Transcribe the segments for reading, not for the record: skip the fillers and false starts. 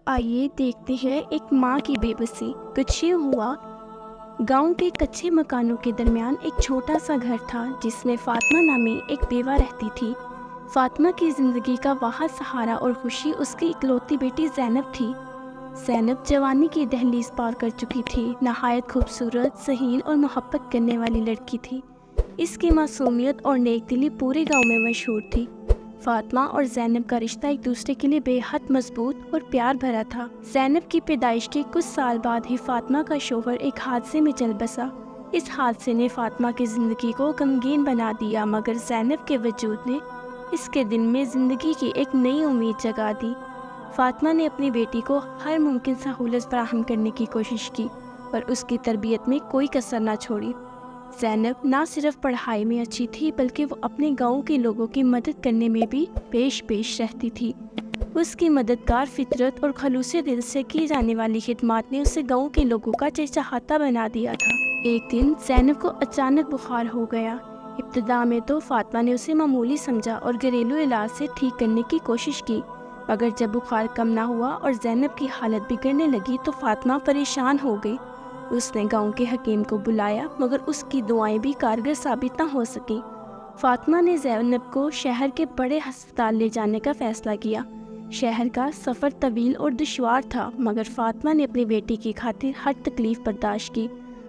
آئیے دیکھتے ہیں ایک ماں کی بے بسی۔ کچھ یہ ہوا، گاؤں کے کچے مکانوں کے درمیان ایک چھوٹا سا گھر تھا جس میں فاطمہ نامی ایک بیوہ رہتی تھی۔ فاطمہ کی زندگی کا واحد سہارا اور خوشی اس کی اکلوتی بیٹی زینب تھی۔ زینب جوانی کی دہلیز پار کر چکی تھی، نہایت خوبصورت، ذہین اور محبت کرنے والی لڑکی تھی۔ اس کی معصومیت اور نیک دلی پورے گاؤں میں مشہور تھی۔ فاطمہ اور زینب کا رشتہ ایک دوسرے کے لیے بے حد مضبوط اور پیار بھرا تھا۔ زینب کی پیدائش کے کچھ سال بعد ہی فاطمہ کا شوہر ایک حادثے میں چل بسا۔ اس حادثے نے فاطمہ کی زندگی کو غمگین بنا دیا، مگر زینب کے وجود نے اس کے دل میں زندگی کی ایک نئی امید جگا دی۔ فاطمہ نے اپنی بیٹی کو ہر ممکن سہولت فراہم کرنے کی کوشش کی اور اس کی تربیت میں کوئی کسر نہ چھوڑی۔ زینب نہ صرف پڑھائی میں اچھی تھی بلکہ وہ اپنے گاؤں کے لوگوں کی مدد کرنے میں بھی پیش رہتی تھی۔ اس کی مددگار فطرت اور خلوص دل سے کی جانے والی خدمات نے اسے گاؤں کے لوگوں کا چہچہاتا بنا دیا تھا۔ ایک دن زینب کو اچانک بخار ہو گیا۔ ابتدا میں تو فاطمہ نے اسے معمولی سمجھا اور گھریلو علاج سے ٹھیک کرنے کی کوشش کی، مگر جب بخار کم نہ ہوا اور زینب کی حالت بگڑنے لگی تو فاطمہ پریشان ہو گئی۔ اس نے گاؤں کے حکیم کو بلایا، مگر اس کی دعائیں بھی کارگر ثابت نہ ہو سکیں۔ فاطمہ نے زینب کو شہر کے بڑے ہسپتال لے جانے کا فیصلہ کیا۔ شہر کا سفر طویل اور دشوار تھا، مگر فاطمہ نے اپنی بیٹی کی خاطر ہر تکلیف برداشت کی۔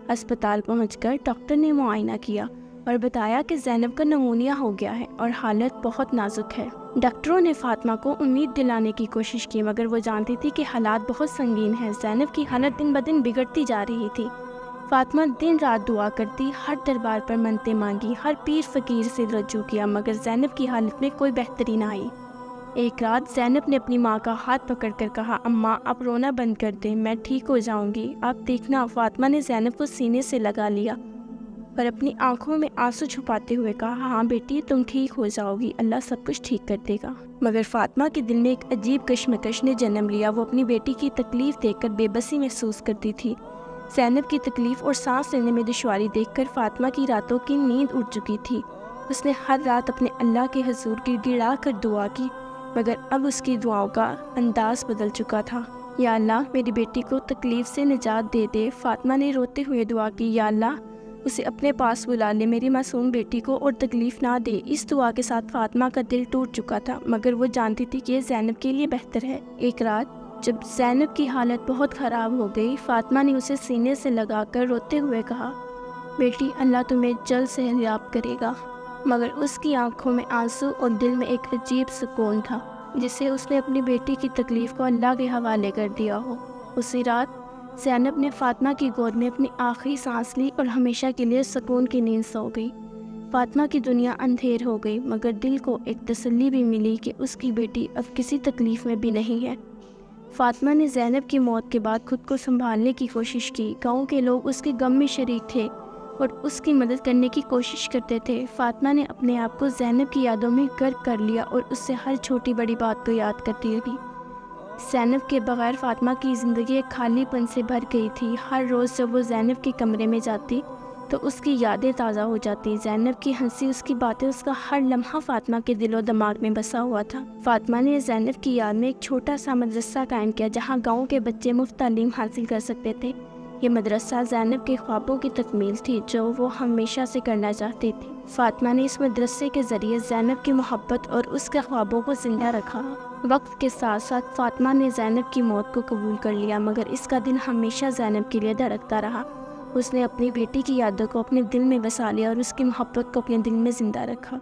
اسپتال پہنچ کر ڈاکٹر نے معائنہ کیا اور بتایا کہ زینب کا نمونیا ہو گیا ہے اور حالت بہت نازک ہے۔ ڈاکٹروں نے فاطمہ کو امید دلانے کی کوشش کی، مگر وہ جانتی تھی کہ حالات بہت سنگین ہیں۔ زینب کی حالت دن بدن بگڑتی جا رہی تھی۔ فاطمہ دن رات دعا کرتی، ہر دربار پر منتیں مانگی، ہر پیر فقیر سے رجوع کیا، مگر زینب کی حالت میں کوئی بہتری نہ آئی۔ ایک رات زینب نے اپنی ماں کا ہاتھ پکڑ کر کہا، اماں اب رونا بند کر دیں، میں ٹھیک ہو جاؤں گی، آپ دیکھنا۔ فاطمہ نے زینب کو سینے سے لگا لیا اور اپنی آنکھوں میں آنسو چھپاتے ہوئے کہا، ہاں بیٹی، تم ٹھیک ہو جاؤ گی، اللہ سب کچھ ٹھیک کر دے گا۔ مگر فاطمہ کے دل میں ایک عجیب کشمکش نے جنم لیا۔ وہ اپنی بیٹی کی تکلیف دیکھ کر بے بسی محسوس کرتی تھی۔ زینب کی تکلیف اور سانس لینے میں دشواری دیکھ کر فاطمہ کی راتوں کی نیند اڑ چکی تھی۔ اس نے ہر رات اپنے اللہ کے حضور گڑ گڑا کر دعا کی، مگر اب اس کی دعاؤں کا انداز بدل چکا تھا۔ یا اللہ، میری بیٹی کو تکلیف سے نجات دے دے۔ فاطمہ نے روتے ہوئے دعا کی، یا اللہ، اسے اپنے پاس بلا لے، میری معصوم بیٹی کو اور تکلیف نہ دے۔ اس دعا کے ساتھ فاطمہ کا دل ٹوٹ چکا تھا، مگر وہ جانتی تھی کہ یہ زینب کے لیے بہتر ہے۔ ایک رات جب زینب کی حالت بہت خراب ہو گئی، فاطمہ نے اسے سینے سے لگا کر روتے ہوئے کہا، بیٹی، اللہ تمہیں جلد صحت یاب کرے گا۔ مگر اس کی آنکھوں میں آنسو اور دل میں ایک عجیب سکون تھا، جسے اس نے اپنی بیٹی کی تکلیف کو اللہ کے حوالے کر دیا ہو۔ اسی رات زینب نے فاطمہ کی گود میں اپنی آخری سانس لی اور ہمیشہ کے لیے سکون کی نیند سو گئی۔ فاطمہ کی دنیا اندھیر ہو گئی، مگر دل کو ایک تسلی بھی ملی کہ اس کی بیٹی اب کسی تکلیف میں بھی نہیں ہے۔ فاطمہ نے زینب کی موت کے بعد خود کو سنبھالنے کی کوشش کی۔ گاؤں کے لوگ اس کے غم میں شریک تھے اور اس کی مدد کرنے کی کوشش کرتے تھے۔ فاطمہ نے اپنے آپ کو زینب کی یادوں میں غرق کر لیا اور اس سے ہر چھوٹی بڑی بات کو یاد کرتی رہی۔ زینب کے بغیر فاطمہ کی زندگی ایک خالی پن سے بھر گئی تھی۔ ہر روز جب وہ زینب کے کمرے میں جاتی تو اس کی یادیں تازہ ہو جاتی۔ زینب کی ہنسی، اس کی باتیں، اس کا ہر لمحہ فاطمہ کے دل و دماغ میں بسا ہوا تھا۔ فاطمہ نے زینب کی یاد میں ایک چھوٹا سا مدرسہ قائم کیا جہاں گاؤں کے بچے مفت تعلیم حاصل کر سکتے تھے۔ یہ مدرسہ زینب کے خوابوں کی تکمیل تھی جو وہ ہمیشہ سے کرنا چاہتی تھی۔ فاطمہ نے اس مدرسے کے ذریعے زینب کی محبت اور اس کے خوابوں کو زندہ رکھا۔ وقت کے ساتھ ساتھ فاطمہ نے زینب کی موت کو قبول کر لیا، مگر اس کا دل ہمیشہ زینب کے لیے دھڑکتا رہا۔ اس نے اپنی بیٹی کی یادوں کو اپنے دل میں بسا لیا اور اس کی محبت کو اپنے دل میں زندہ رکھا۔